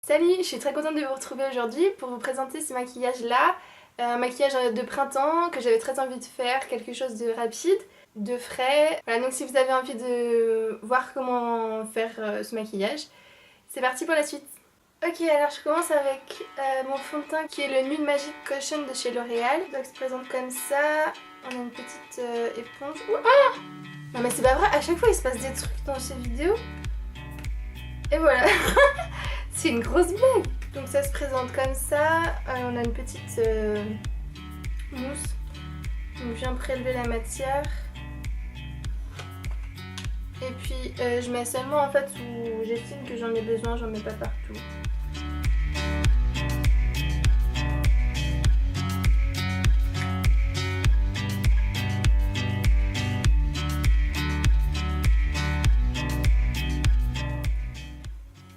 Salut, je suis très contente de vous retrouver aujourd'hui pour vous présenter ce maquillage-là. Un maquillage de printemps que j'avais très envie de faire, quelque chose de rapide, de frais. Voilà, donc si vous avez envie de voir comment faire ce maquillage, c'est parti pour la suite. Ok, alors je commence avec mon fond de teint qui est le Nude Magic Cushion de chez L'Oréal. Donc il se présente comme ça. On a une petite éponge. Ah non mais c'est pas vrai, à chaque fois il se passe des trucs dans ces vidéos. Et voilà. C'est une grosse blague. Donc ça se présente comme ça. On a une petite mousse. Donc je viens prélever la matière. Et puis je mets seulement en fait où j'estime que j'en ai besoin, j'en mets pas partout.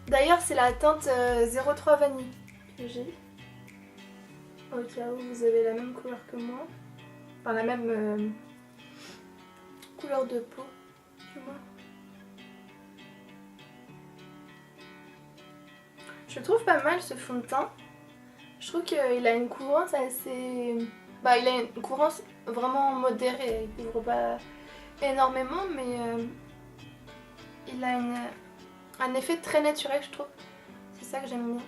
D'ailleurs c'est la teinte 03 vanille que j'ai. Au cas où vous avez la même couleur que moi. Enfin la même couleur de peau que moi. Je trouve pas mal ce fond de teint. Je trouve qu'il a une couvrance assez... Bah il a une couvrance vraiment modérée. Il couvre pas énormément mais il a un effet très naturel je trouve. C'est ça que j'aime bien.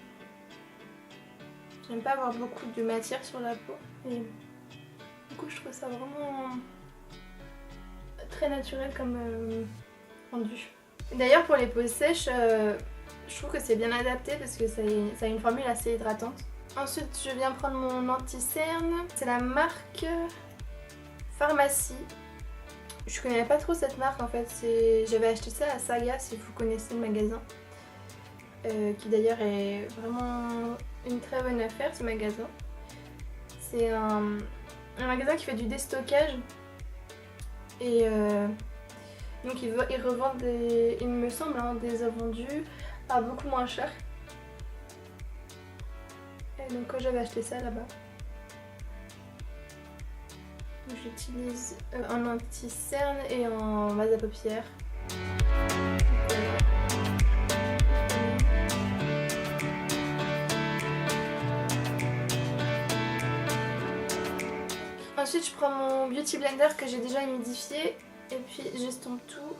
J'aime pas avoir beaucoup de matière sur la peau. Et du coup je trouve ça vraiment très naturel comme rendu. D'ailleurs pour les peaux sèches, je trouve que c'est bien adapté parce que ça a une formule assez hydratante. Ensuite je viens prendre mon anti-cerne. C'est la marque Pharmacie. Je connais pas trop cette marque en fait. J'avais acheté ça à Saga si vous connaissez le magasin. Qui d'ailleurs est vraiment une très bonne affaire ce magasin. C'est un magasin qui fait du déstockage. Et donc ils revendent il me semble des invendus à beaucoup moins cher. Et donc j'avais acheté ça là-bas. J'utilise un anti-cerne et en base à paupières. Ensuite je prends mon Beauty Blender que j'ai déjà humidifié et puis j'estompe tout.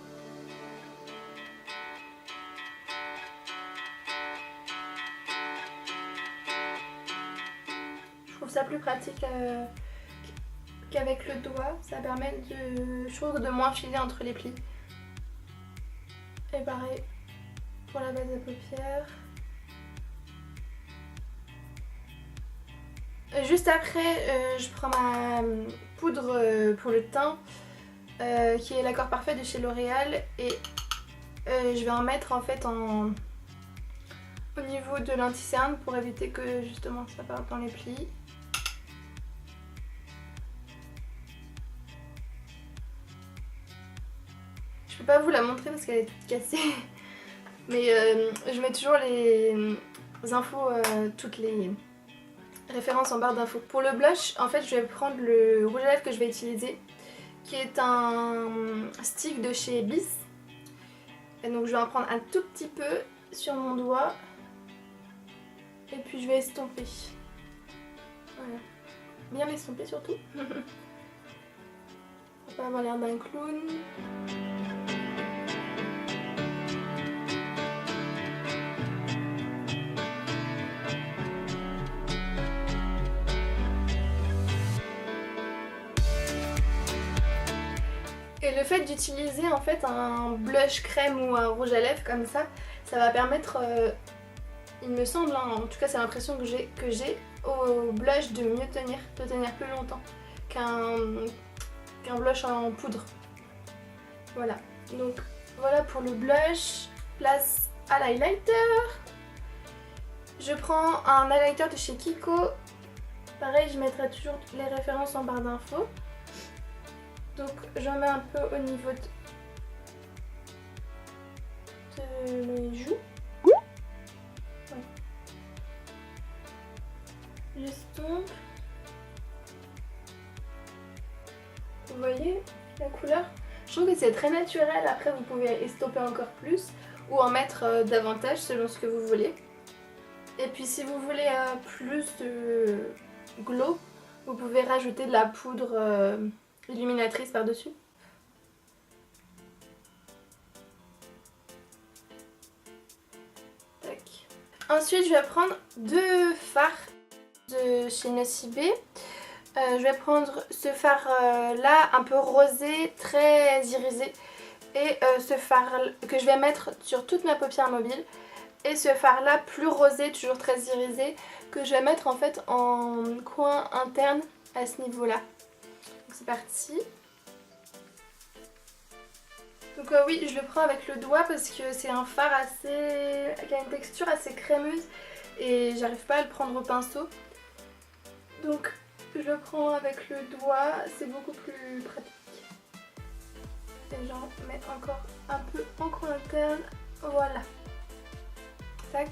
Je trouve ça plus pratique qu'avec le doigt, ça permet je trouve de moins filer entre les plis. Et pareil pour la base à paupières. Juste après, je prends ma poudre pour le teint qui est l'accord parfait de chez L'Oréal et je vais en mettre en fait au niveau de l'anti-cerne pour éviter que justement ça parte dans les plis. Je peux pas vous la montrer parce qu'elle est toute cassée mais je mets toujours les infos, toutes les références en barre d'infos. Pour le blush, en fait je vais prendre le rouge à lèvres que je vais utiliser qui est un stick de chez Bis. Et donc je vais en prendre un tout petit peu sur mon doigt et puis je vais estomper. Voilà. Bien l'estomper surtout. Pour pas avoir l'air d'un clown. Et le fait d'utiliser en fait un blush crème ou un rouge à lèvres comme ça va permettre, il me semble, en tout cas c'est l'impression que j'ai au blush de mieux tenir, de tenir plus longtemps qu'un blush en poudre. Voilà, donc voilà pour le blush. Place à l'highlighter. Je prends un highlighter de chez Kiko. Pareil, je mettrai toujours les références en barre d'infos. Donc j'en mets un peu au niveau de mes joues. Ouais. J'estompe. Vous voyez la couleur? Je trouve que c'est très naturel. Après vous pouvez estomper encore plus ou en mettre davantage selon ce que vous voulez. Et puis si vous voulez plus de glow, vous pouvez rajouter de la poudre illuminatrice par-dessus. Ensuite, je vais prendre 2 fards de chez Nocibé. Je vais prendre ce fard là, un peu rosé, très irisé. Et ce fard que je vais mettre sur toute ma paupière mobile. Et ce fard là, plus rosé, toujours très irisé, que je vais mettre en fait en coin interne à ce niveau là. Donc c'est parti. Donc oui, je le prends avec le doigt parce que c'est un fard qui a une texture assez crémeuse et j'arrive pas à le prendre au pinceau. Donc je le prends avec le doigt, c'est beaucoup plus pratique. Et j'en mets encore un peu en coin interne, voilà. Tac.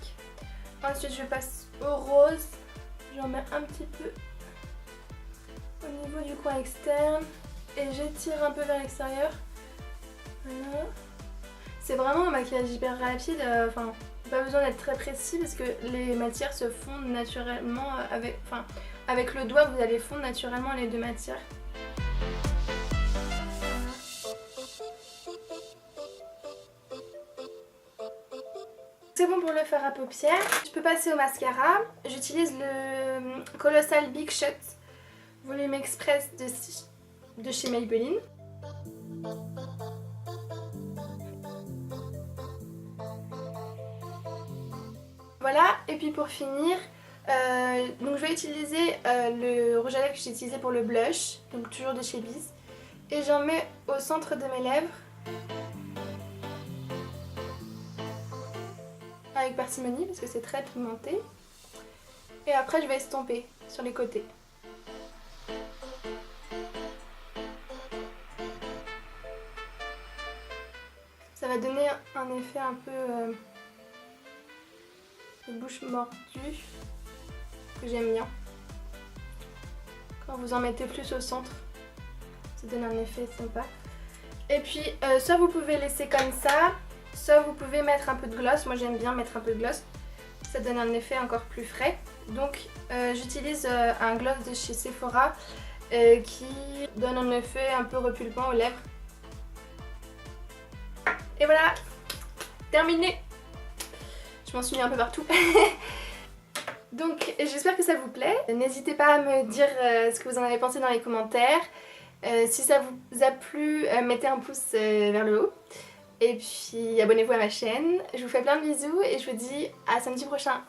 Ensuite je passe au rose, j'en mets un petit peu au niveau du coin externe et j'étire un peu vers l'extérieur. Voilà. C'est vraiment un maquillage hyper rapide, enfin pas besoin d'être très précis parce que les matières se fondent naturellement avec le doigt vous allez fondre naturellement les 2 matières. C'est bon pour le fard à paupières. Je peux passer au mascara. J'utilise le Colossal Big Shot Volume Express de chez Maybelline. Voilà, et puis pour finir, donc je vais utiliser le rouge à lèvres que j'ai utilisé pour le blush, donc toujours de chez Biz. Et j'en mets au centre de mes lèvres. Avec parcimonie parce que c'est très pigmenté. Et après je vais estomper sur les côtés. Ça va donner un effet un peu de bouche mordue que j'aime bien. Quand vous en mettez plus au centre, ça donne un effet sympa. Et puis soit vous pouvez laisser comme ça, soit vous pouvez mettre un peu de gloss. Moi j'aime bien mettre un peu de gloss, ça donne un effet encore plus frais. Donc j'utilise un gloss de chez Sephora qui donne un effet un peu repulpant aux lèvres. Et voilà, terminé. Je m'en suis mis un peu partout. Donc j'espère que ça vous plaît. N'hésitez pas à me dire ce que vous en avez pensé dans les commentaires. Si ça vous a plu, mettez un pouce vers le haut. Et puis abonnez-vous à ma chaîne. Je vous fais plein de bisous et je vous dis à samedi prochain.